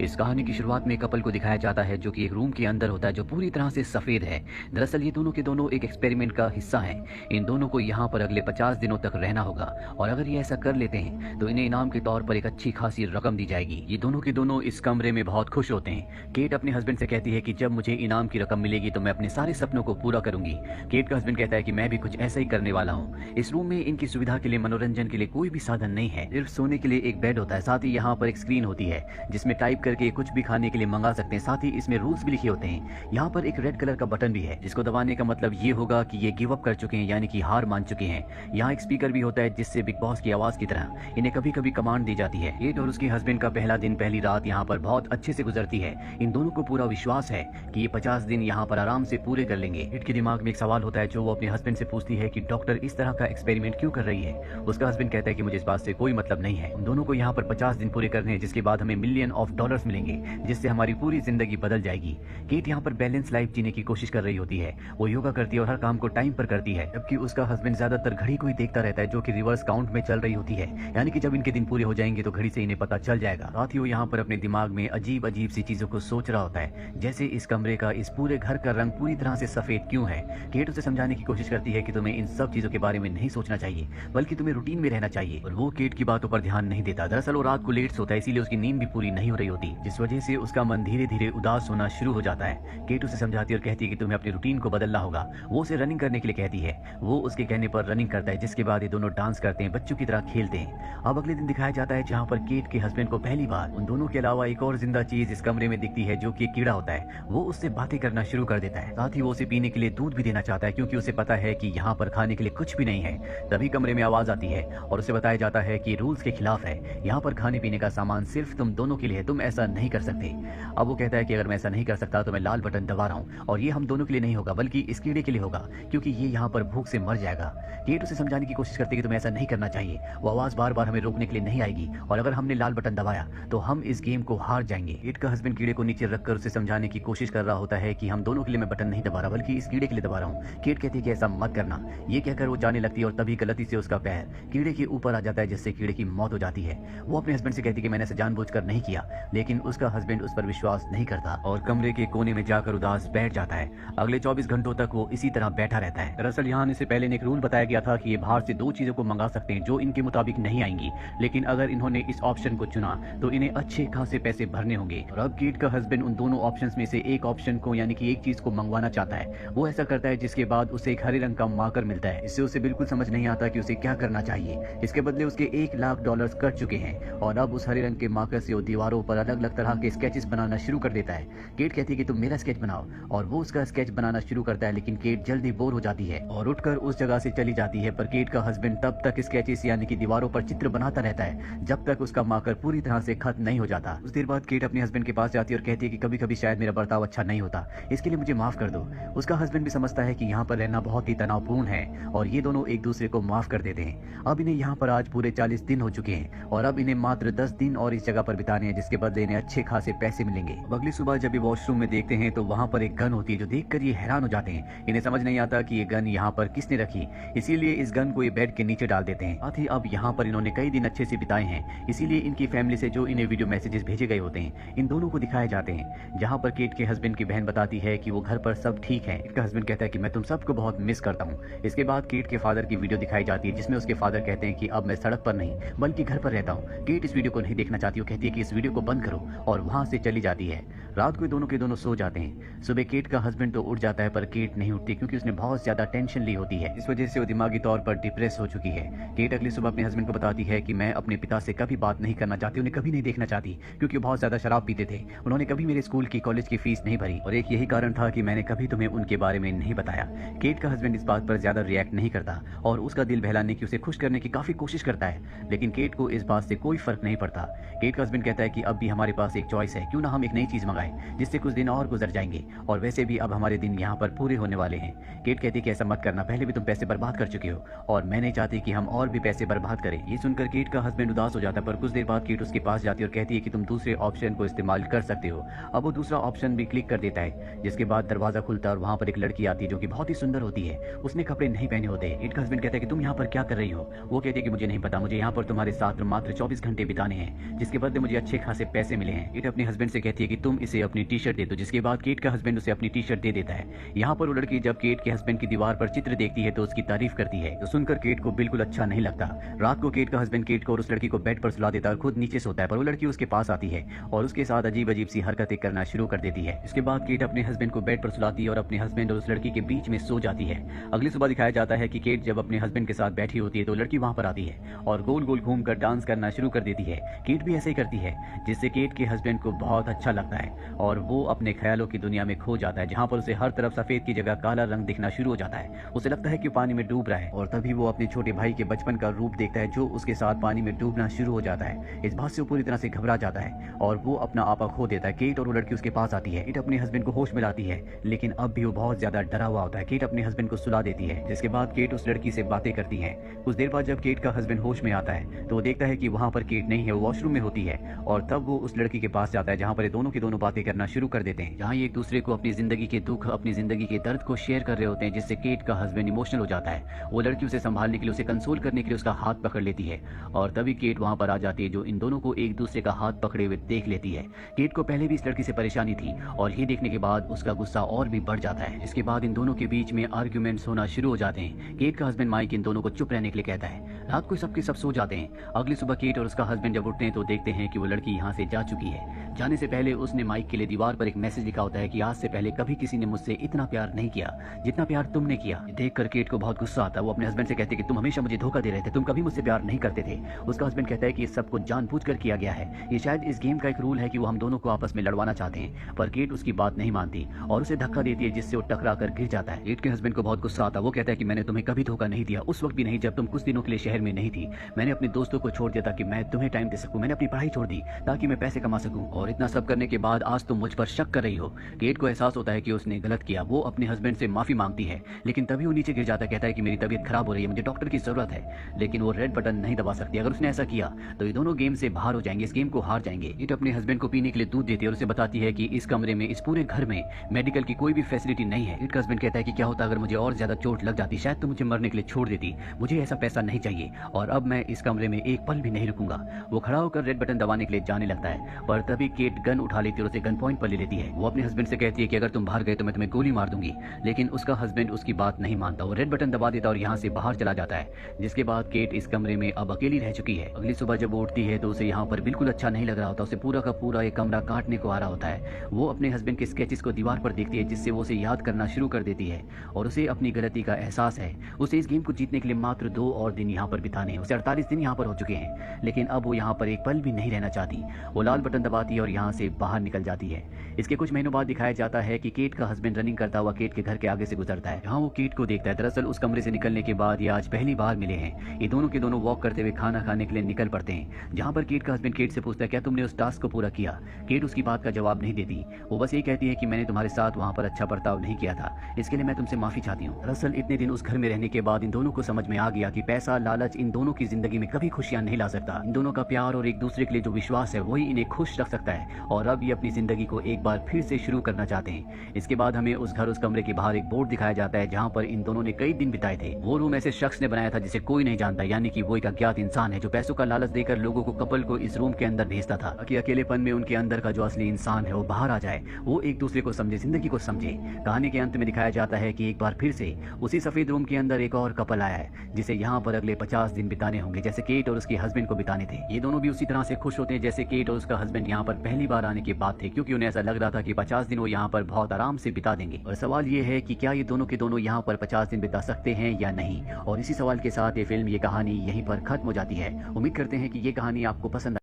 इस कहानी की शुरुआत में कपल को दिखाया जाता है जो कि एक रूम के अंदर होता है जो पूरी तरह से सफेद है। दरअसल ये दोनों के दोनों एक एक्सपेरिमेंट का हिस्सा हैं। इन दोनों को यहाँ पर अगले 50 दिनों तक रहना होगा और अगर ये ऐसा कर लेते हैं तो इन्हें इनाम के तौर पर एक अच्छी खासी रकम दी जाएगी। ये दोनों के दोनों इस कमरे में बहुत खुश होते हैं। केट अपने हस्बैंड से कहती है कि जब मुझे इनाम की रकम मिलेगी तो मैं अपने सारे सपनों को पूरा करूंगी। केट का हस्बैंड कहता है कि मैं भी कुछ ऐसा ही करने वाला हूँ। इस रूम में इनकी सुविधा के लिए मनोरंजन के लिए कोई भी साधन नहीं है, सिर्फ सोने के लिए एक बेड होता है। साथ ही यहाँ पर एक स्क्रीन होती है जिसमें टाइप करके कुछ भी खाने के लिए मंगा सकते हैं। साथ ही इसमें रूल्स भी लिखे होते हैं। यहाँ पर एक रेड कलर का बटन भी है जिसको दबाने का मतलब ये होगा कि ये गिव अप कर चुके हैं, यानी कि हार मान चुके हैं। यहाँ एक स्पीकर भी होता है जिससे बिग बॉस की आवाज की तरह इन्हें कभी कभी कमांड दी जाती है। केट और उसके हस्बैंड का पहला दिन पहली रात यहाँ पर बहुत अच्छे से गुजरती है। इन दोनों को पूरा विश्वास है कि ये 50 दिन यहाँ पर आराम से पूरे कर लेंगे। केट के दिमाग में एक सवाल होता है जो वो अपने हस्बैंड से पूछती है कि डॉक्टर इस तरह का एक्सपेरिमेंट क्यों कर रही है। उसका हस्बैंड कहता है कि मुझे इस बात से कोई मतलब नहीं है। उन दोनों को यहाँ पर 50 दिन पूरे करने हैं जिसके बाद हमें मिलियन ऑफ डॉलर्स मिलेंगे जिससे हमारी पूरी जिंदगी बदल जाएगी। केट यहाँ पर बैलेंस लाइफ जीने की कोशिश कर रही होती है। वो योगा करती है और हर काम को टाइम पर करती है, जबकि उसका हस्बैंड ज्यादातर घड़ी को ही देखता रहता है जो कि रिवर्स काउंट में चल रही होती है, यानी कि जब इनके दिन पूरे हो जाएंगे तो घड़ी से इन्हें पता चल जाएगा। साथ ही वो यहाँ पर अपने दिमाग में अजीब अजीब सी चीजों को सोच रहा होता है, जैसे इस कमरे का, इस पूरे घर का रंग पूरी तरह से सफेद क्यों है। केट उसे समझाने की कोशिश करती है कि तुम्हें इन सब चीजों के बारे में नहीं सोचना चाहिए बल्कि तुम्हें रूटीन में रहना चाहिए, और वो केट की बातों पर ध्यान नहीं देता। दरअसल वो रात को लेट सोता है, इसीलिए उसकी नींद भी पूरी नहीं हो रही होती, जिस वजह से उसका मन धीरे धीरे उदास होना शुरू हो जाता है। केट उसे समझाती है और कहती है कि तुम्हें अपनी रूटीन को बदलना होगा। वो उसे रनिंग करने के लिए कहती है। वो उसके कहने पर रनिंग करता है, जिसके बाद ये दोनों डांस करते हैं, बच्चों की तरह खेलते हैं। अब अगले दिन दिखाया जाता है जहाँ पर केट के हस्बैंड को पहली बार उन दोनों के अलावा एक और जिंदा चीज इस कमरे में दिखती है जो कि एक कीड़ा होता है। वो उससे बातें करना शुरू कर देता है। साथ ही वो उसे पीने के लिए दूध भी देना चाहता है क्योंकि उसे पता है कि यहाँ पर खाने के लिए कुछ भी नहीं है। तभी कमरे में आवाज आती है और उसे बताया जाता है कि रूल्स के खिलाफ है, यहाँ पर खाने पीने का सामान सिर्फ तुम दोनों के लिए है, तुम ऐसा नहीं कर सकते। अब वो कहता है कि अगर मैं ऐसा नहीं कर सकता तो मैं लाल बटन दबा रहा हूँ और ये हम दोनों के लिए नहीं होगा बल्कि इस कीड़े के लिए होगा क्योंकि ये यहाँ पर भूख से मर जाएगा। केट उसे समझाने की कोशिश करती है कि तुम्हें ऐसा नहीं करना चाहिए, वो आवाज बार बार हमें रोकने के लिए नहीं आएगी और अगर हमने लाल बटन दबाया तो हम इस गेम को हार जाएंगे। केट का हस्बैंड कीड़े को नीचे रखकर उसे समझाने की कोशिश कर रहा होता है कि हम दोनों के लिए मैं बटन नहीं दबा रहा बल्कि इस कीड़े के लिए दबा रहा हूँ। केट कहती है कि ऐसा मत करना। ये कहकर वो जाने लगती है और तभी गलती से उसका पैर कीड़े के ऊपर आ जाता है जिससे कीड़े की मौत हो जाती है। वो अपने हस्बैंड से कहती है कि मैंने ऐसा जानबूझकर नहीं किया, लेकिन उसका हस्बैंड उस पर विश्वास नहीं करता और कमरे के कोने में जाकर उदास बैठ जाता है। अगले 24 घंटों तक वो इसी तरह बैठा रहता है। दरअसल यहाँ आने से पहले एक रूल बताया गया था कि ये बाहर से 2 चीजों को मंगा सकते हैं जो इनके मुताबिक नहीं आएंगी, लेकिन अगर इन्होंने इस ऑप्शन को चुना तो इन्हें अच्छे खासे पैसे भरने होंगे। और अब केट का हस्बैंड उन दोनों ऑप्शंस में से एक ऑप्शन को, यानी कि एक चीज को मंगवाना चाहता है। वो ऐसा करता है जिसके बाद उसे एक हरे रंग का मार्कर मिलता है। इससे उसे बिल्कुल समझ नहीं आता कि उसे क्या करना चाहिए। इसके बदले उसके $1,00,000 कट चुके हैं और अब उस हरे रंग के मार्कर से वो दीवारों पर अलग अलग तरह के स्केचेस बनाना शुरू कर देता है। केट कहती है कि तुम मेरा स्केच बनाओ और वो उसका स्केच बनाना शुरू करता है, लेकिन केट जल्दी बोर हो जाती है और उठकर उस जगह से चली जाती है। पर केट का हस्बैंड तब तक स्केचेस यानी कि दीवारों पर चित्र बनाता रहता है जब तक उसका मार्कर पूरी तरह से खत्म नहीं हो जाता। कुछ देर बाद केट अपने हस्बैंड के पास जाती है और कहती है कि कभी कभी शायद मेरा बर्ताव अच्छा नहीं होता, इसके लिए मुझे माफ कर दो। उसका हस्बैंड भी समझता है कि यहाँ पर रहना बहुत ही तनावपूर्ण है और ये दोनों एक दूसरे को माफ कर देते हैं। अब इन्हें यहाँ पर आज पूरे 40 दिन हो चुके हैं और अब इन्हें मात्र 10 दिन और इस जगह पर बिताने हैं जिसके बदले इन्हें अच्छे खासे पैसे मिलेंगे। अगली सुबह जब ये वॉशरूम में देखते हैं तो वहाँ पर एक गन होती है जो देखकर ये हैरान हो जाते हैं। इन्हें समझ नहीं आता कि ये गन यहाँ पर किसने रखी, इसीलिए इस गन को ये बेड के नीचे डाल देते हैं। साथ ही अब यहाँ पर इन्होंने कई दिन अच्छे से बिताए हैं, इसीलिए इनकी फैमिली से जो इन्हें वीडियो मैसेजेस भेजे गए होते हैं इन दोनों को दिखाए जाते हैं, जहाँ पर केट के हस्बैंड की बहन बताती है कि वो घर पर सब ठीक है। केट का हस्बैंड कहता है कि मैं तुम सबको बहुत मिस करता हूँ। इसके बाद केट के फादर की वीडियो दिखाई जाती है जिसमें उसके फादर कहते हैं कि अब मैं सड़क पर नहीं बल्कि घर पर रहता हूँ। केट इस वीडियो को नहीं देखना चाहती, वो कहती है कि इस वीडियो को बंद करो और वहाँ से चली जाती है। रात को दोनों के दोनों सो जाते हैं। सुबह केट का हस्बैंड तो उठ जाता है पर केट नहीं उठती क्योंकि उसने बहुत ज्यादा टेंशन ली होती है। इस वजह से वो दिमागी तौर पर डिप्रेस हो चुकी है। केट अगली सुबह अपने हस्बैंड को बताती है कि मैं अपने पिता से कभी बात नहीं करना चाहती, उन्हें कभी नहीं देखना चाहती क्योंकि वो बहुत ज्यादा शराब पीते थे। उन्होंने कभी मेरे स्कूल की कॉलेज की फीस नहीं भरी और एक यही कारण था कि मैंने कभी तुम्हें उनके बारे में नहीं बताया। केट का हस्बैंड इस बात पर ज्यादा रिएक्ट नहीं करता और उसका दिल बहलाने की, उसे खुश करने की काफी कोशिश करता है, लेकिन केट को इस बात से कोई फर्क नहीं पड़ता। केट का हस्बैंड कहता है कि अब भी हमारे पास एक चॉइस है, क्यों ना हम एक नई चीज मंगाएं। है, जिससे कुछ दिन और गुजर जाएंगे और वैसे भी अब हमारे दिन यहाँ पर पूरे होने वाले हैं। केट कहती है कि ऐसा मत करना, पहले भी तुम पैसे बर्बाद कर चुके हो और मैं नहीं चाहती कि हम और भी पैसे बर्बाद करें। ये सुनकर केट का हस्बैंड उदास हो जाता है, पर कुछ देर बाद केट उसके पास जाती है और कहती है कि तुम दूसरे ऑप्शन को इस्तेमाल कर सकते हो। अब वो दूसरा ऑप्शन भी क्लिक कर देता है, जिसके बाद दरवाजा खुलता है और वहाँ पर एक लड़की आती है जो कि बहुत ही सुंदर होती है। उसने कपड़े नहीं पहने होते। केट का हस्बैंड कहता है कि तुम यहाँ पर क्या कर रही हो? वो कहती है कि मुझे नहीं पता, मुझे यहाँ पर तुम्हारे साथ मात्र 24 घंटे बिताने हैं, जिसके बदले मुझे अच्छे खासे पैसे मिले हैं। केट अपने हस्बैंड से कहती है कि तुम इसे अपनी टी शर्ट दे दो, जिसके बाद केट का हस्बैंड उसे अपनी टी शर्ट दे देता है। यहाँ पर वो लड़की जब केट के हस्बैंड की दीवार पर चित्र देखती है तो उसकी तारीफ करती है, तो सुनकर केट को बिल्कुल अच्छा नहीं लगता। रात को केट का हस्बैंड केट को और उस लड़की को बेड पर सुला देता है और खुद नीचे सोता है, पर वो लड़की उसके पास आती है और उसके साथ अजीब अजीब सी हरकतें करना शुरू कर देती है। इसके बाद केट अपने हस्बैंड को बेड पर सुलाती है और अपने हस्बैंड और उस लड़की के बीच में सो जाती है। अगली सुबह दिखाया जाता है कि केट जब अपने हस्बैंड के साथ बैठी होती है तो लड़की वहां पर आती है और गोल गोल घूमकर डांस करना शुरू कर देती है। केट भी ऐसे ही करती है, जिससे केट के हस्बैंड को बहुत अच्छा लगता है और वो अपने ख्यालों की दुनिया में खो जाता है, जहां पर उसे हर तरफ सफेद की जगह काला रंग दिखना शुरू हो जाता है। उसे लगता है कि पानी में डूब रहा है और तभी वो अपने छोटे भाई के बचपन का रूप देखता है जो उसके साथ पानी में डूबना शुरू हो जाता है। इस बात से वो पूरी तरह से घबरा जाता है और वो अपना आपा खो देता है। केट और वो लड़की उसके पास आती है। केट अपने हस्बैंड को होश में लाती है, लेकिन अब भी वो बहुत ज्यादा डरा हुआ होता है। केट अपने हस्बैंड को सुला देती है, जिसके बाद केट उस लड़की से बातें करती है। कुछ देर बाद जब केट का हस्बैंड होश में आता है तो वो देखता है कि वहाँ पर केट नहीं है, वो वॉशरूम में होती है और तब वो उस लड़की के पास जाता है जहाँ पर ये दोनों की दोनों बातें करना शुरू कर देते हैं, जहाँ ये एक दूसरे को अपनी जिंदगी के दुख, अपनी जिंदगी के दर्द को शेयर कर रहे होते हैं, जिससे केट का हस्बैंड इमोशनल हो जाता है। वो लड़की उसे संभालने के लिए, उसे कंसोल करने के लिए उसका हाथ पकड़ लेती है और तभी केट वहाँ पर आ जाती है जो इन दोनों को एक दूसरे का हाथ पकड़े हुए देख लेती है। केट को पहले भी इस लड़की से परेशानी थी और ये देखने के बाद उसका गुस्सा और भी बढ़ जाता है। इसके बाद इन दोनों के बीच में आर्ग्यूमेंट्स होना शुरू हो जाते हैं। केट का हस्बैंड माइक इन दोनों को चुप रहने के लिए कहता है। रात को सबके सब सो जाते हैं। अगली सुबह केट और उसका हस्बैंड जब उठते हैं तो देखते हैं कि वो लड़की यहाँ से जा चुकी है। जाने से पहले उसने माइक के लिए दीवार पर एक मैसेज लिखा होता है कि आज से पहले कभी किसी ने मुझसे इतना प्यार नहीं किया जितना प्यार तुमने किया। देख कर केट को बहुत गुस्सा आता है। वो अपने हस्बैंड से कहती है कि तुम हमेशा मुझे धोखा दे रहे थे, तुम कभी मुझसे प्यार नहीं करते थे। उसका हस्बैंड कहता है कि इस सब कुछ जानबूझकर किया गया है, ये शायद इस गेम का एक रूल है कि वो हम दोनों को आपस में लड़वाना चाहते हैं। पर केट उसकी बात नहीं मानती और उसे धक्का देती है, जिससे वो टकरा कर गिर जाता है। केट के हस्बैंड को बहुत गुस्सा आता है। वो कहता है कि मैंने तुम्हें कभी धोखा नहीं दिया, उस वक्त भी नहीं जब तुम कुछ दिनों के लिए शहर में नहीं थी। मैंने अपने दोस्तों को छोड़ दिया ताकि मैं तुम्हें टाइम दे सकूं, मैंने अपनी पढ़ाई छोड़ दी ताकि मैं पैसे कमा सकूं, और इतना सब करने के बाद आज तुम मुझ पर शक कर रही हो। केट को एहसास होता है कि उसने गलत किया। वो अपने हस्बैंड से माफी मांगती है, लेकिन तभी वो नीचे गिर जाता है। कहता है कि मेरी तबीयत खराब हो रही है, मुझे डॉक्टर की जरूरत है, लेकिन वो रेड बटन नहीं दबा सकती। अगर उसने ऐसा किया तो ये दोनों गेम से बाहर हो जाएंगे, इस गेम को हार जाएंगे। केट अपने हस्बैंड को पीने के लिए दूध देती है और उसे बताती है कि इस कमरे में, इस पूरे घर में मेडिकल की कोई भी फैसिलिटी नहीं है। केट का हस्बैंड कहता है कि क्या होता अगर मुझे और ज्यादा चोट लग जाती, शायद तो मुझे मरने के लिए छोड़ देती। मुझे ऐसा पैसा नहीं चाहिए और अब मैं इस कमरे में एक पल भी नहीं रुकूंगा। वो खड़ा होकर रेड बटन दबाने के लिए जाने लगता है, पर तभी केट गन उठा लेती है और उसे गन पॉइंट पर ले लेती है। वो अपने हस्बैंड से कहती है कि अगर तुम बाहर गए तो मैं तुम्हें गोली मार दूंगी, लेकिन उसका हस्बैंड उसकी बात नहीं मानता। वो रेड बटन दबा देता और यहाँ से बाहर चला जाता है, जिसके बाद केट इस कमरे में अब अकेली रह चुकी है। अगली सुबह जब वो उठती है तो उसे यहाँ पर बिल्कुल अच्छा नहीं लग रहा होता। उसे पूरा का पूरा एक कमरा काटने को आ रहा होता है। वो अपने हस्बैंड के स्केचेस को दीवार पर देखती है, जिससे वो उसे याद करना शुरू कर देती है और उसे अपनी गलती का एहसास है। उसे इस गेम को जीतने के लिए मात्र 2 और दिन यहाँ पर बिताने हैं। उसे 48 दिन यहाँ पर हो चुके हैं, लेकिन अब वो यहाँ पर एक पल भी नहीं रहना चाहती। वो लाल बटन दबाती है और यहाँ से बाहर निकल जाती है। इसके कुछ महीनों बाद दिखाया जाता है कि केट का हस्बैंड रनिंग करता हुआ केट के घर के आगे से गुजरता है। यहाँ वो केट को देखता है। दरअसल उस कमरे से निकलने के बाद ये आज पहली बार मिले हैं। ये दोनों के दोनों वॉक करते हुए खाना खाने के लिए निकल पड़ते हैं, जहाँ पर केट का हस्बैंड केट से पूछता है क्या तुमने उस टास्क को पूरा किया। केट उसकी बात का जवाब नहीं देती। वो बस ये कहती है कि मैंने तुम्हारे साथ वहाँ पर अच्छा बर्ताव नहीं किया था, इसके लिए मैं तुमसे माफी चाहती हूँ। दरअसल इतने दिन उस घर में रहने के बाद इन दोनों को समझ में आ गया कि पैसा, लालच इन दोनों की जिंदगी में कभी खुशियां नहीं ला सकता। इन दोनों का प्यार और एक दूसरे के लिए जो विश्वास है वही इन्हें खुश रख सकता है, और अब ये अपनी जिंदगी को एक बार फिर से शुरू करना चाहते हैं। इसके बाद हमें उस कमरे के बाहर एक बोर्ड दिखाया जाता है जहाँ पर इन दोनों ने कई दिन बिताए थे। वो रूम ऐसे शख्स ने बनाया था जिसे कोई नहीं जानता, यानी कि वो एक अज्ञात इंसान है जो पैसों का लालच देकर लोगों को, कपल को इस रूम के अंदर भेजता था ताकि अकेलेपन में उनके अंदर का जो असली इंसान है वो बाहर आ जाए, वो एक दूसरे को समझे, जिंदगी को समझे। कहानी के अंत में दिखाया जाता है कि एक बार फिर से उसी सफेद रूम के अंदर एक और कपल आया है जिसे यहाँ पर अगले 50 दिन बिताने होंगे, जैसे केट और उसके हस्बैंड को बिताने थे। ये दोनों भी उसी तरह से खुश होते हैं जैसे केट और उसका हस्बैंड यहाँ पर पहली बार आने के बाद थे, क्योंकि उन्हें ऐसा लग रहा था कि 50 दिन वो यहाँ पर बहुत आराम से बिता देंगे। और सवाल ये है कि क्या ये दोनों के दोनों यहाँ पर 50 दिन बिता सकते हैं या नहीं। और इसी सवाल के साथ ये फिल्म, ये कहानी यहीं पर खत्म हो जाती है। उम्मीद करते हैं कि ये कहानी आपको पसंद